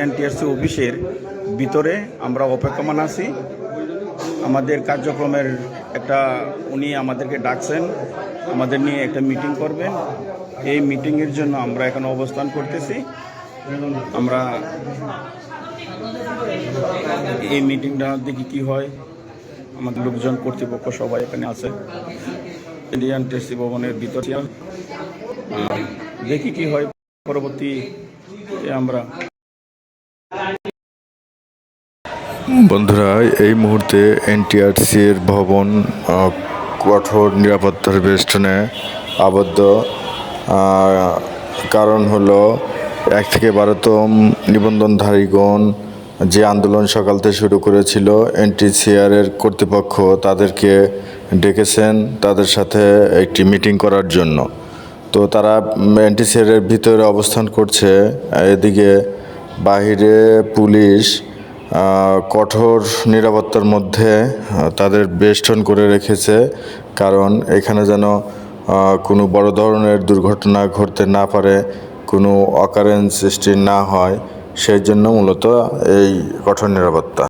NTRC অফিসের ভিতরে আমরা অপেক্ষমান আছি। আমাদের কার্যক্রমের উনি আমাদেরকে ডাকছেন, আমাদের নিয়ে একটা মিটিং করবেন। এই মিটিংয়ের জন্য আমরা এখন অবস্থান করতেছি। আমরা এই মিটিংটা দেখি কি হয়। আমাদের লোকজন, কর্তৃপক্ষ সবাই এখানে আছে এনটিআরসি ভবনের ভিতরে। দেখি কি হয় পরবর্তী আমরা। বন্ধুরা, এই মুহূর্তে এনটিআরসির ভবন কঠোর নিরাপত্তার বেষ্টনে আবদ্ধ। কারণ হলো 1 থেকে 12তম নিবন্ধনধারীগণ যে আন্দোলন সকাল থেকে শুরু করেছিল, এনটিসিআরের কর্তৃপক্ষ তাদেরকে ডেকেছেন তাদের সাথে একটি মিটিং করার জন্য। তো তারা এনটিসিআরের ভিতরে অবস্থান করছে। এদিকে বাহিরে পুলিশ কঠোর নিরাপত্তার মধ্যে তাদের বেষ্টন করে রেখেছে, কারণ এখানে যেন কোনো বড় ধরনের দুর্ঘটনা ঘটতে না পারে, কোনো অকারেন্স সৃষ্টি না হয়, সেই জন্য মূলত এই কঠোর নিরাপত্তা।